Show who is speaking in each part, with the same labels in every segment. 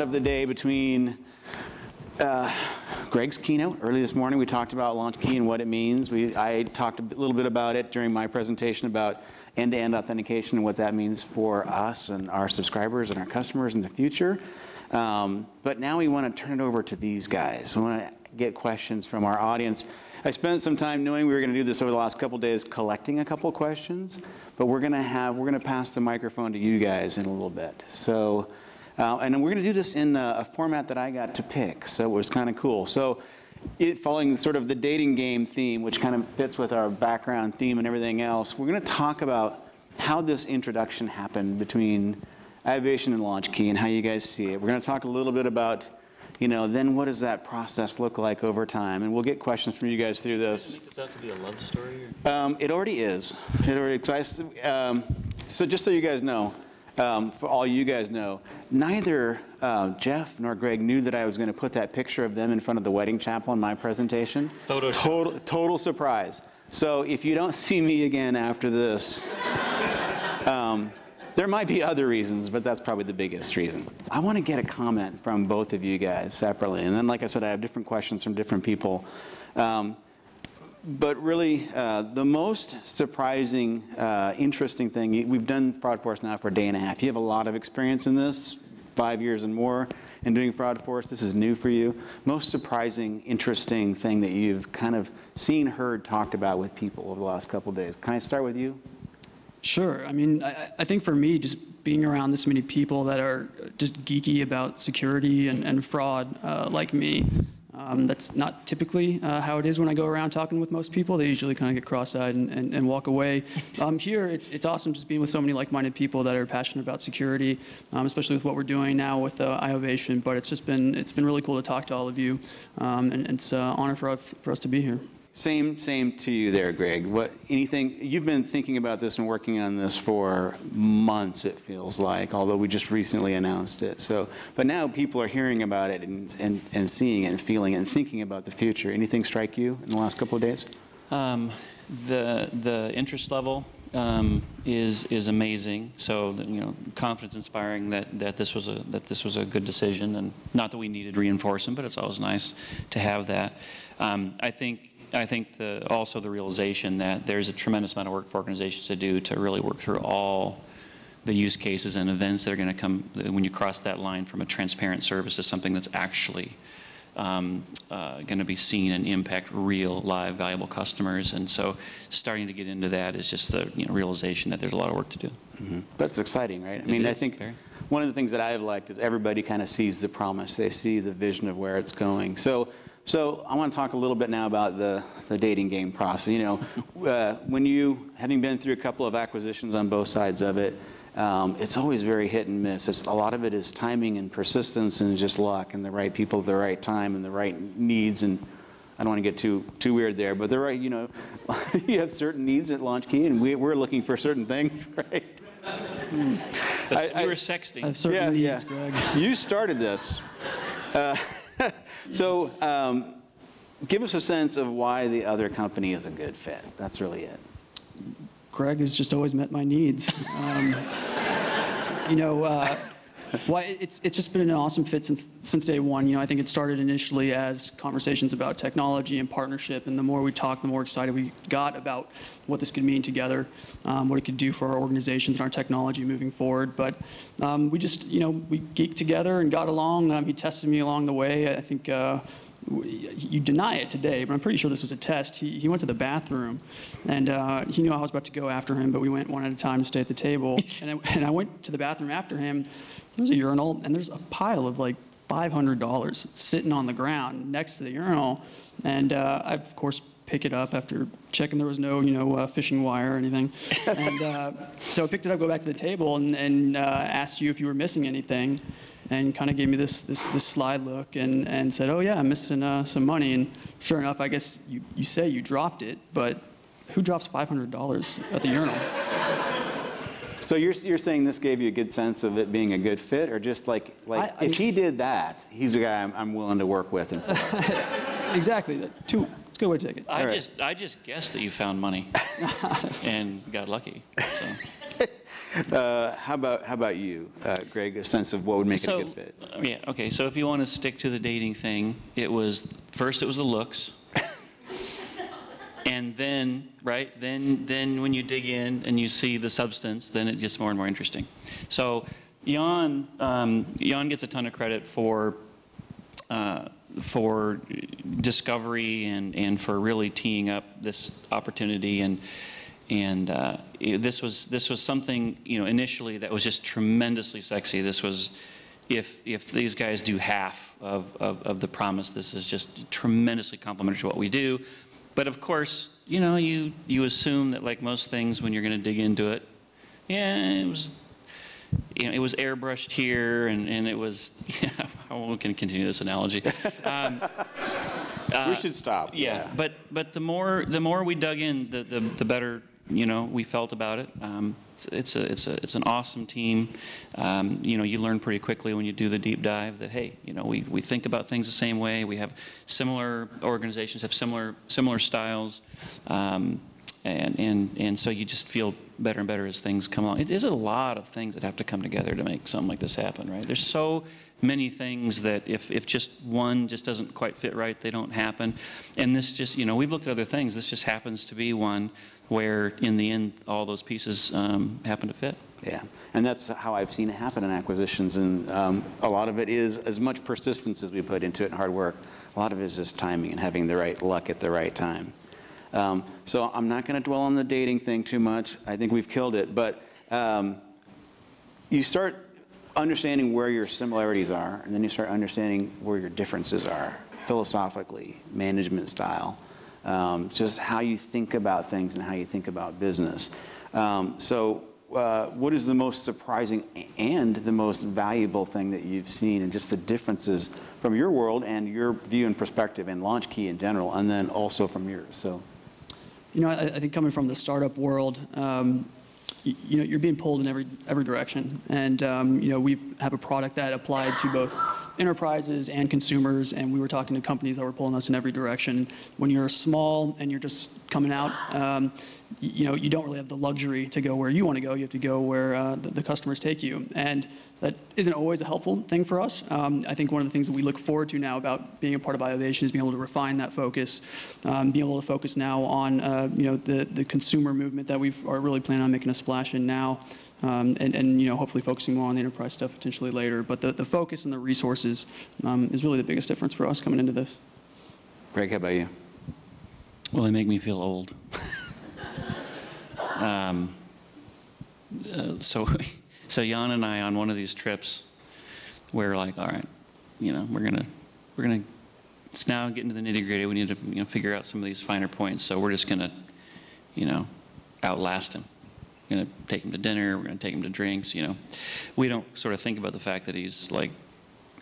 Speaker 1: of the day between Greg's keynote. Early this morning, we talked about LaunchKey and what it means. I talked a little bit about it during my presentation about end-to-end authentication and what that means for us and our subscribers and our customers in the future. But now we want to turn it over to these guys. We want to get questions from our audience. I spent some time knowing we were going to do this over the last couple of days, collecting a couple of questions, but we're going to pass the microphone to you guys in a little bit. So, and then we're going to do this in a format that I got to pick, so it was kind of cool. So, following sort of the dating game theme, which kind of fits with our background theme and everything else, we're going to talk about how this introduction happened between Avation and LaunchKey and how you guys see it. We're going to talk a little bit about, you know, then what does that process look like over time? And we'll get questions from you guys through this.
Speaker 2: Does that have to be a love story?
Speaker 1: It already is. It already exists. So just so you guys know, for all you guys know, neither Geoff nor Greg knew that I was going to put that picture of them in front of the wedding chapel in my presentation. Total surprise. So if you don't see me again after this, there might be other reasons, but that's probably the biggest reason. I want to get a comment from both of you guys separately. And then, like I said, I have different questions from different people. But really, the most surprising, interesting thing, we've done Fraud Force now for a day and a half. You have a lot of experience in this, 5 years and more in doing Fraud Force. This is new for you. Most surprising, interesting thing that you've kind of seen, heard, talked about with people over the last couple of days. Can I start with you?
Speaker 3: Sure. I mean, I think for me, just being around this many people that are just geeky about security and fraud like me, that's not typically how it is when I go around talking with most people. They usually kind of get cross-eyed and walk away. Here, it's awesome just being with so many like-minded people that are passionate about security, especially with what we're doing now with iOvation. But it's been really cool to talk to all of you, and it's an honor for us to be here.
Speaker 1: Same to you there, Greg. You've been thinking about this and working on this for months, it feels like, although we just recently announced it. So, but now people are hearing about it and seeing it and feeling it and thinking about the future. Anything strike you in the last couple of days?
Speaker 2: The interest level is amazing. So confidence inspiring that this was a good decision, and not that we needed reinforcement, but it's always nice to have that. I think also the realization that there's a tremendous amount of work for organizations to do to really work through all the use cases and events that are going to come when you cross that line from a transparent service to something that's actually going to be seen and impact real, live, valuable customers. And so starting to get into that is just the realization that there's a lot of work to do.
Speaker 1: Mm-hmm. But it's exciting, right? I mean, I think one of the things that I have liked is everybody kind of sees the promise. They see the vision of where it's going. So I want to talk a little bit now about the dating game process. When you, having been through a couple of acquisitions on both sides of it, it's always very hit and miss. A lot of it is timing and persistence and just luck and the right people at the right time and the right needs. And I don't want to get too weird there, but you have certain needs at LaunchKey, and we're looking for certain things, right?
Speaker 2: You were sexting.
Speaker 3: I have certain needs, Greg.
Speaker 1: You started this. So give us a sense of why the other company is a good fit. That's really it.
Speaker 3: Greg has just always met my needs. It's just been an awesome fit since day one. I think it started initially as conversations about technology and partnership, and the more we talked, the more excited we got about what this could mean together, what it could do for our organizations and our technology moving forward. But we just, we geeked together and got along. He tested me along the way. I think you deny it today, but I'm pretty sure this was a test. He went to the bathroom, and he knew I was about to go after him, but we went one at a time to stay at the table. And I went to the bathroom after him. There's a urinal, and there's a pile of like $500 sitting on the ground next to the urinal. And I, of course, pick it up after checking there was no, fishing wire or anything. And so I picked it up, go back to the table, and asked you if you were missing anything, and kind of gave me this sly look and said, "Oh yeah, I'm missing some money." And sure enough, I guess you say you dropped it, but who drops $500 at the urinal?
Speaker 1: So you're saying this gave you a good sense of it being a good fit, or just like if he did that, he's a guy I'm willing to work with and stuff.
Speaker 3: Exactly. It's a good way to take it.
Speaker 2: I just guessed that you found money and got lucky. So.
Speaker 1: How about you, Greg? A sense of what would make it a good fit?
Speaker 2: Yeah. Okay. So if you want to stick to the dating thing, it was first it was the looks, and then then when you dig in and you see the substance, then it gets more and more interesting. So Jan gets a ton of credit for discovery and for really teeing up this opportunity, and this was something, you know, initially that was just tremendously sexy. This was, if these guys do half of the promise, this is just tremendously complementary to what we do. But of course, you know, you assume that, like most things, when you're going to dig into it, yeah, it was, you know, it was airbrushed here, and it was, yeah, we can continue this analogy.
Speaker 1: We should stop.
Speaker 2: Yeah, but the more we dug in, the better, you know, we felt about it. It's an awesome team. You know, you learn pretty quickly when you do the deep dive that, hey, you know, we think about things the same way. We have similar organizations, have similar styles, and so you just feel better and better as things come along. It is a lot of things that have to come together to make something like this happen, right? There's so many things that if just one just doesn't quite fit right, they don't happen. And this just, you know, we've looked at other things. This just happens to be one where, in the end, all those pieces happen to fit.
Speaker 1: Yeah, and that's how I've seen it happen in acquisitions. And a lot of it is as much persistence as we put into it and hard work. A lot of it is just timing and having the right luck at the right time. So I'm not going to dwell on the dating thing too much. I think we've killed it. But you start understanding where your similarities are, and then you start understanding where your differences are, philosophically, management style, just how you think about things and how you think about business. So what is the most surprising and the most valuable thing that you've seen, and just the differences from your world and your view and perspective and LaunchKey in general, and then also from yours? So,
Speaker 3: you know, I think coming from the startup world, you know, you're being pulled in every direction, and you know, we have a product that applied to both enterprises and consumers, and we were talking to companies that were pulling us in every direction. When you're small and you're just coming out, you know, you don't really have the luxury to go where you want to go. You have to go where the customers take you, and that isn't always a helpful thing for us. I think one of the things that we look forward to now about being a part of Biovation is being able to refine that focus, being able to focus now on you know, the consumer movement that we are really planning on making a splash in now, and you know, hopefully focusing more on the enterprise stuff potentially later. But the focus and the resources is really the biggest difference for us coming into this.
Speaker 1: Greg, how about you?
Speaker 2: Well, they make me feel old. So Jan and I, on one of these trips, we're like, all right, you know, we're gonna it's now getting to the nitty-gritty. We need to, you know, figure out some of these finer points. So we're just gonna, you know, outlast him. We're gonna take him to dinner. We're gonna take him to drinks. You know, we don't sort of think about the fact that he's like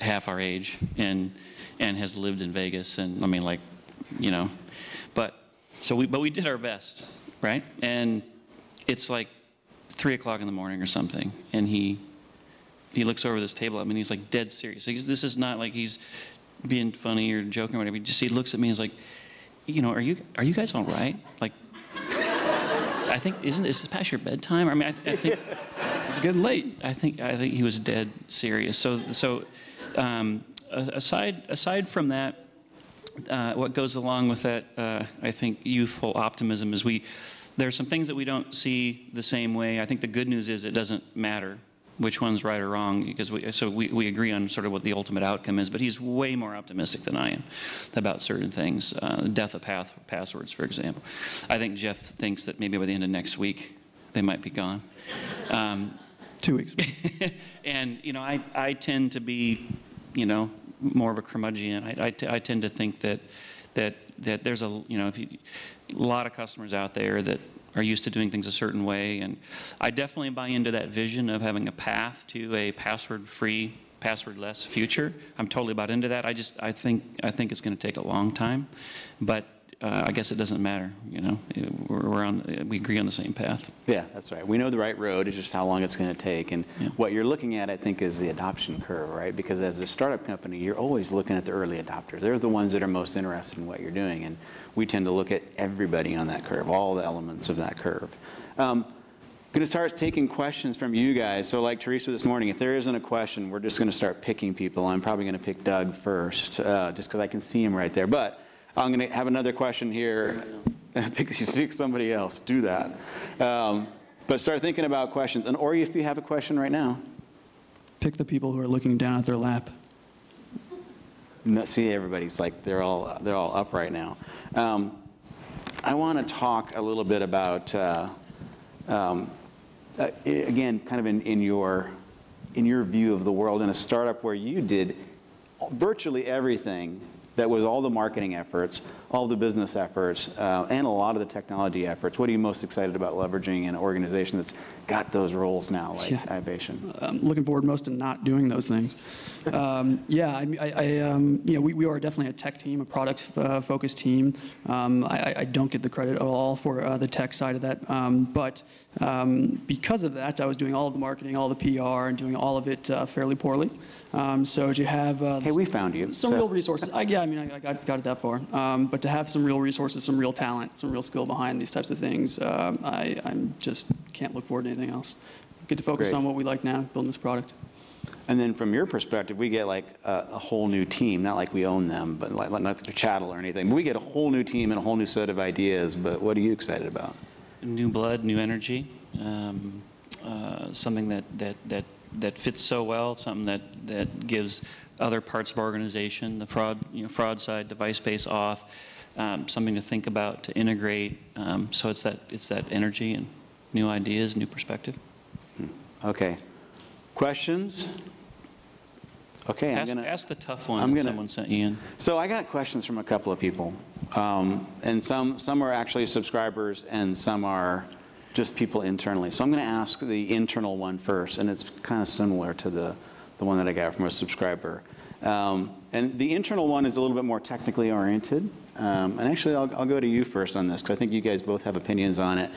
Speaker 2: half our age and has lived in Vegas, and I mean, like, you know, but we did our best, right? And it's like 3 o'clock in the morning or something, and he looks over this table at me, and he's like dead serious. This is not like he's being funny or joking or whatever. He looks at me and he's like, you know, are you guys all right? Like, I think is this past your bedtime? I mean, I think
Speaker 3: It's getting late.
Speaker 2: I think he was dead serious. So aside from that, what goes along with that, I think, youthful optimism is there are some things that we don't see the same way. I think the good news is it doesn't matter which one's right or wrong, because we agree on sort of what the ultimate outcome is, but he's way more optimistic than I am about certain things. Death of passwords, for example. I think Geoff thinks that maybe by the end of next week, they might be gone.
Speaker 3: 2 weeks.
Speaker 2: And, you know, I tend to be, you know, more of a curmudgeon. I tend to think that there's a lot of customers out there that are used to doing things a certain way, and I definitely buy into that vision of having a path to a password-free, password-less future. I'm totally bought into that. I think it's going to take a long time, but I guess it doesn't matter. You know, we agree on the same path.
Speaker 1: Yeah, that's right. We know the right road. It's just how long it's going to take. And what you're looking at, I think, is the adoption curve, right? Because as a startup company, you're always looking at the early adopters. They're the ones that are most interested in what you're doing. And we tend to look at everybody on that curve, all the elements of that curve. going to start taking questions from you guys. So like Teresa this morning, if there isn't a question, we're just going to start picking people. I'm probably going to pick Doug first, just because I can see him right there. But I'm going to have another question here. Pick somebody else. Do that. But start thinking about questions. And or if you have a question right now.
Speaker 3: Pick the people who are looking down at their lap.
Speaker 1: See, everybody's like, they're all up right now. I want to talk a little bit about, again, kind of in your view of the world, in a startup where you did virtually everything that was all the marketing efforts, all the business efforts, and a lot of the technology efforts. What are you most excited about leveraging in an organization that's got those roles now, like Ivation?
Speaker 3: I'm looking forward most to not doing those things. We are definitely a tech team, a product-focused team. I don't get the credit at all for the tech side of that, but because of that, I was doing all of the marketing, all the PR, and doing all of it fairly poorly. So to have
Speaker 1: hey, we found you.
Speaker 3: Some real resources. I got it that far. But to have some real resources, some real talent, some real skill behind these types of things, I'm just can't look forward to anything else. Get to focus on what we like now, building this product.
Speaker 1: And then from your perspective, we get like a whole new team, not like we own them, but like not to chattel or anything. But we get a whole new team and a whole new set of ideas. But what are you excited about?
Speaker 2: New blood, new energy, something that fits so well, something that gives other parts of our organization, the fraud side, device-based auth, something to think about, to integrate. So it's that energy and new ideas, new perspective.
Speaker 1: Okay. Questions? Okay,
Speaker 2: ask the tough one that someone sent you in.
Speaker 1: So I got questions from a couple of people, and some are actually subscribers, and some are just people internally. So I'm going to ask the internal one first, and it's kind of similar to the one that I got from a subscriber. And the internal one is a little bit more technically oriented. And actually, I'll go to you first on this, because I think you guys both have opinions on it.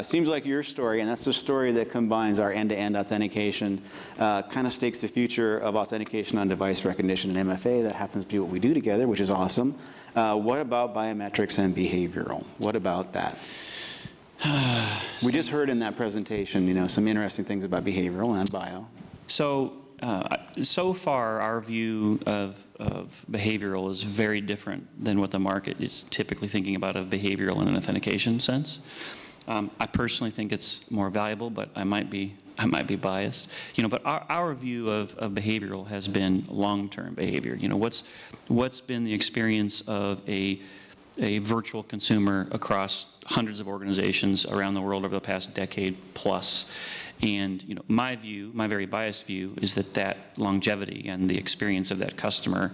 Speaker 1: Seems like your story, and that's the story that combines our end-to-end authentication, kind of stakes the future of authentication on device recognition and MFA. That happens to be what we do together, which is awesome. What about biometrics and behavioral? What about that? We just heard in that presentation, some interesting things about behavioral and bio.
Speaker 2: So, so far, our view of behavioral is very different than what the market is typically thinking about of behavioral in an authentication sense. I personally think it's more valuable, but I might be biased. But our view of behavioral has been long-term behavior. What's been the experience of a virtual consumer across hundreds of organizations around the world over the past decade plus. And my view, my very biased view, is that longevity and the experience of that customer,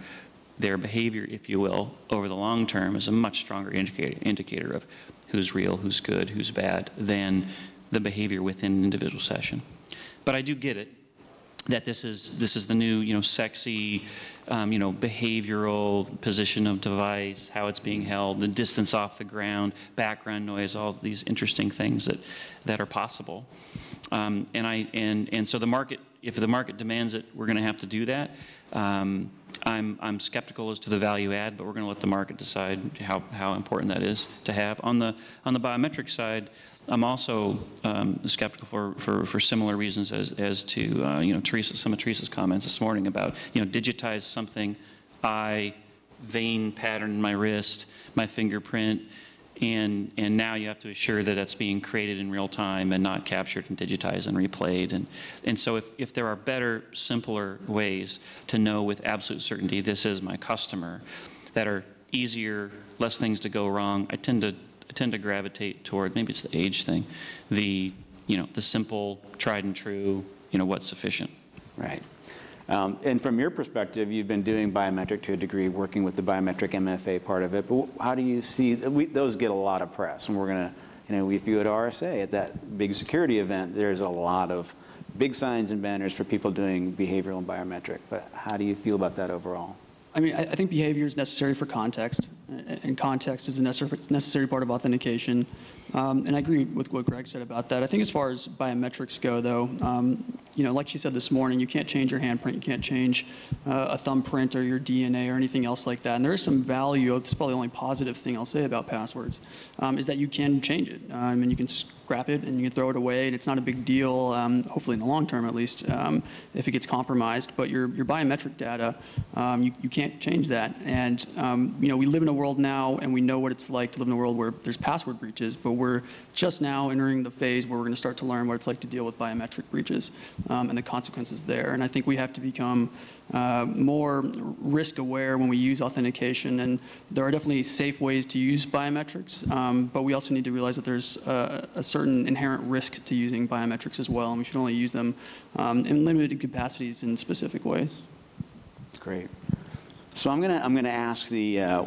Speaker 2: their behavior, if you will, over the long term is a much stronger indicator of who's real, who's good, who's bad, than the behavior within an individual session. But I do get it, that this is the new, sexy, behavioral position of device, how it's being held, the distance off the ground, background noise, all these interesting things that are possible. And so the market, if the market demands it, we're going to have to do that. I'm skeptical as to the value add, but we're going to let the market decide how important that is to have. On the biometric side, I'm also skeptical for similar reasons as to some of Teresa's comments this morning about digitize something, vein pattern in my wrist, my fingerprint, and now you have to assure that it's being created in real time and not captured and digitized and replayed. And so if there are better, simpler ways to know with absolute certainty this is my customer, that are easier, less things to go wrong, I tend to gravitate toward, maybe it's the age thing, the simple, tried and true, what's sufficient.
Speaker 1: Right. And from your perspective, you've been doing biometric to a degree, working with the biometric MFA part of it. But how do you see, those get a lot of press. And we're going to, if you at RSA, at that big security event, there's a lot of big signs and banners for people doing behavioral and biometric. But how do you feel about that overall?
Speaker 3: I mean, I think behavior is necessary for context, and context is a necessary part of authentication. And I agree with what Greg said about that. I think as far as biometrics go, though, like she said this morning, you can't change your handprint, you can't change a thumbprint or your DNA or anything else like that. And there is some value, this is probably the only positive thing I'll say about passwords, is that you can change it. And you can scrap it and you can throw it away, and it's not a big deal, hopefully in the long term at least, if it gets compromised. But your biometric data, you can't change that. And we live in a world now, and we know what it's like to live in a world where there's password breaches, but we're just now entering the phase where we're going to start to learn what it's like to deal with biometric breaches and the consequences there. And I think we have to become more risk aware when we use authentication. And there are definitely safe ways to use biometrics, but we also need to realize that there's a certain inherent risk to using biometrics as well, and we should only use them in limited capacities in specific ways.
Speaker 1: Great. So I'm gonna ask the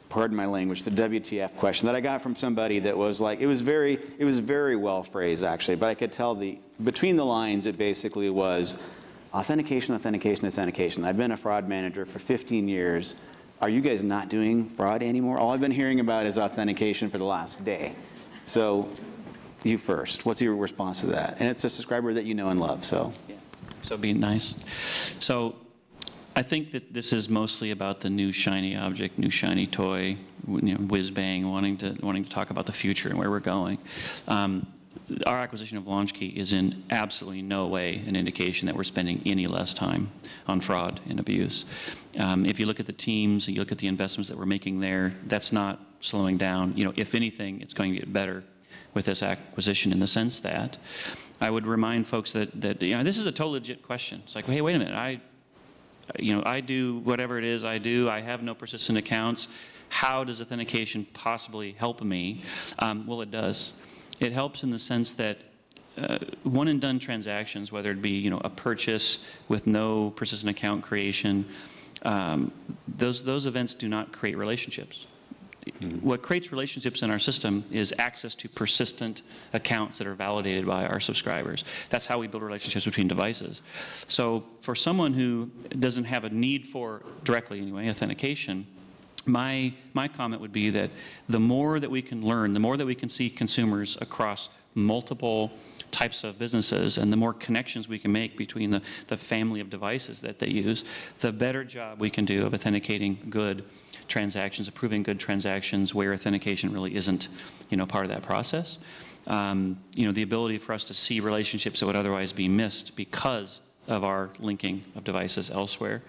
Speaker 1: pardon my language, the WTF question that I got from somebody that was like, it was very well phrased actually, but I could tell between the lines it basically was authentication, authentication, authentication. I've been a fraud manager for 15 years. Are you guys not doing fraud anymore? All I've been hearing about is authentication for the last day. So you first, what's your response to that? And it's a subscriber that you know and love, so.
Speaker 2: Yeah. So being nice. So I think that this is mostly about the new shiny object, new shiny toy, whiz bang, wanting to talk about the future and where we're going. Our acquisition of LaunchKey is in absolutely no way an indication that we're spending any less time on fraud and abuse. If you look at the teams and you look at the investments that we're making there, that's not slowing down. If anything, it's going to get better with this acquisition in the sense that I would remind folks that this is a totally legit question. It's like, hey, wait a minute, I do whatever it is I do. I have no persistent accounts. How does authentication possibly help me? Well, it does. It helps in the sense that one and done transactions, whether it be a purchase with no persistent account creation, those events do not create relationships. What creates relationships in our system is access to persistent accounts that are validated by our subscribers. That's how we build relationships between devices. So for someone who doesn't have a need for, directly anyway, authentication, my comment would be that the more that we can learn, the more that we can see consumers across multiple types of businesses, and the more connections we can make between the family of devices that they use, the better job we can do of authenticating good transactions, approving good transactions where authentication really isn't, part of that process. The ability for us to see relationships that would otherwise be missed because of our linking of devices elsewhere.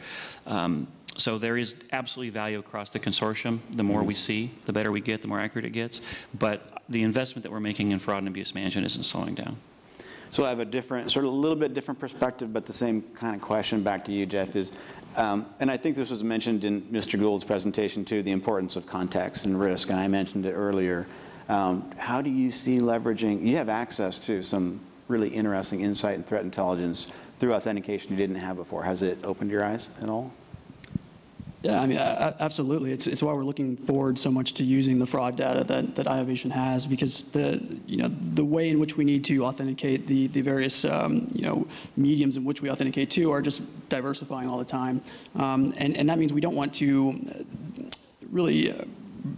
Speaker 2: So there is absolutely value across the consortium. The more we see, the better we get, the more accurate it gets. But the investment that we're making in fraud and abuse management isn't slowing down.
Speaker 1: So I have a little bit different perspective, but the same kind of question back to you, Geoff, is, and I think this was mentioned in Mr. Gould's presentation too, the importance of context and risk, and I mentioned it earlier. How do you see leveraging, you have access to some really interesting insight and threat intelligence through authentication you didn't have before. Has it opened your eyes at all?
Speaker 3: Yeah, I mean, absolutely. It's why we're looking forward so much to using the fraud data that iovation has, because the way in which we need to authenticate the various mediums in which we authenticate to are just diversifying all the time, and that means we don't want to really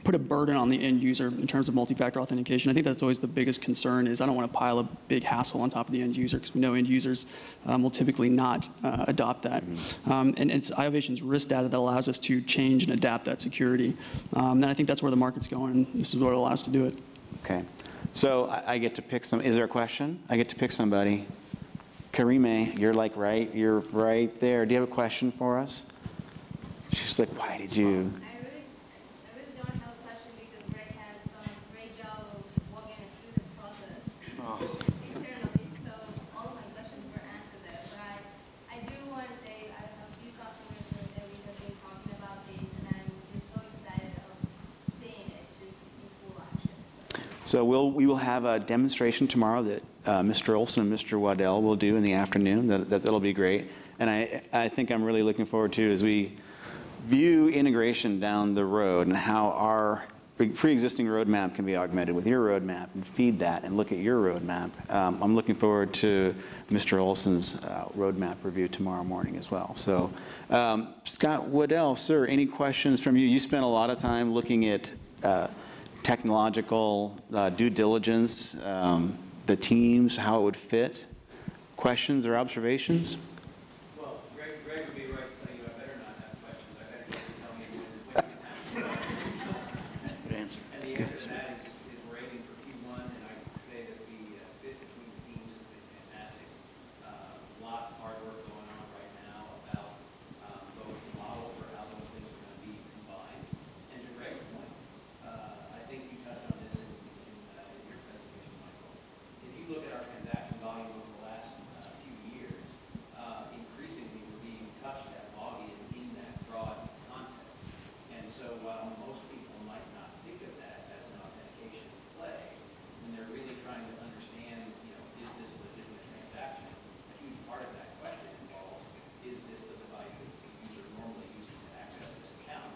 Speaker 3: put a burden on the end user in terms of multi-factor authentication. I think that's always the biggest concern, is I don't want to pile a big hassle on top of the end user, because we know end users will typically not adopt that. And it's iovation's risk data that allows us to change and adapt that security. And I think that's where the market's going, and this is what allows us to do it.
Speaker 1: Okay. So I get to pick some, is there a question? I get to pick somebody. Karime, you're right there. Do you have a question for us? She's like, why did you? So we will have a demonstration tomorrow that Mr. Olson and Mr. Waddell will do in the afternoon. That'll be great. And I think I'm really looking forward to, as we view integration down the road and how our pre-existing roadmap can be augmented with your roadmap, and feed that and look at your roadmap. I'm looking forward to Mr. Olson's roadmap review tomorrow morning as well. So Scott Waddell, sir, any questions from you? You spent a lot of time looking at technological due diligence, the teams, how it would fit. questions or observations?
Speaker 4: Well, Greg would be right to tell you I better not have questions. I better just tell me when you have to.
Speaker 2: Good answer.
Speaker 4: And the answer to that is we're aiming for Q1, and I can say that the fit between the teams has been fantastic. Lots of hard work going on right now about both the model for how those things are going to be combined. And to Greg's point, I think you touched on this in your presentation, Michael. If you look at our transaction volume over the last few years, increasingly we're being touched at login in that fraud context. And so while most people might not think of that as an authentication play, when they're really trying to understand, is this a legitimate transaction, a huge part of that question involves, is this the device that the user normally uses to access this account?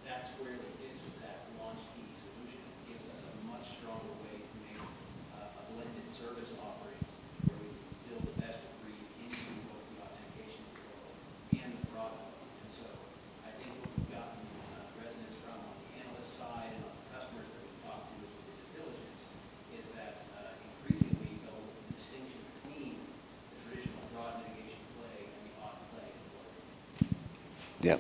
Speaker 4: That squarely fits with that launch key solution. It gives us a much stronger way to make a blended service offering where we build the best of breed into both the authentication flow and the fraud flow. And so I think what we've gotten resonance from on the analyst side and on the customers that we've talked to with due diligence is that increasingly we go with the distinction between the traditional fraud mitigation play and the auth play.
Speaker 1: Yep.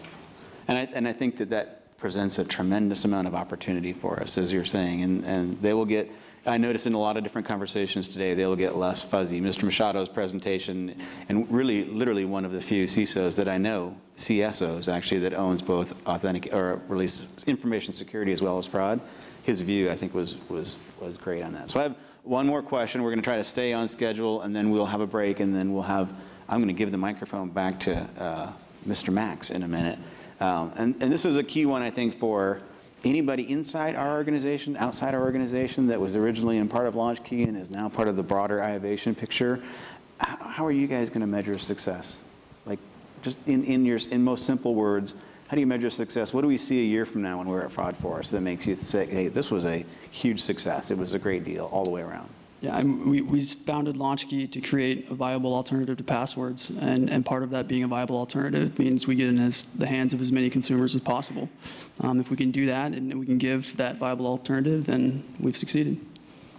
Speaker 1: And I think that presents a tremendous amount of opportunity for us, as you're saying, and they will get, I noticed in a lot of different conversations today, they will get less fuzzy. Mr. Machado's presentation, and really, literally one of the few CISOs that I know, CSOs actually, that owns both release information security as well as fraud, his view, I think, was great on that. So I have one more question. We're going to try to stay on schedule, and then we'll have a break, and then I'm going to give the microphone back to Mr. Max in a minute. And this is a key one, I think, for anybody inside our organization, outside our organization, that was originally in part of LaunchKey and is now part of the broader iovation picture. How are you guys going to measure success? Like, just in most simple words, how do you measure success? What do we see a year from now when we're at Fraud Force that makes you say, hey, this was a huge success. It was a great deal all the way around?
Speaker 3: Yeah, we founded LaunchKey to create a viable alternative to passwords, and part of that being a viable alternative means we get in the hands of as many consumers as possible. If we can do that and we can give that viable alternative, then we've succeeded.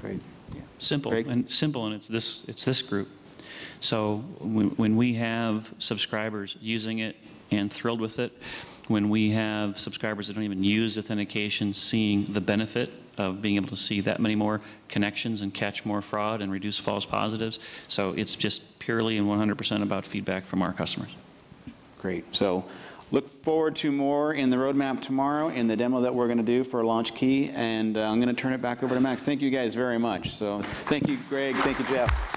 Speaker 1: Great. Yeah.
Speaker 2: Simple,
Speaker 1: Great.
Speaker 2: and it's this group. So when we have subscribers using it and thrilled with it, when we have subscribers that don't even use authentication seeing the benefit of being able to see that many more connections and catch more fraud and reduce false positives. So it's just purely and 100% about feedback from our customers.
Speaker 1: Great. So look forward to more in the roadmap tomorrow in the demo that we're going to do for LaunchKey. And I'm going to turn it back over to Max. Thank you guys very much. So thank you, Greg. Thank you, Geoff.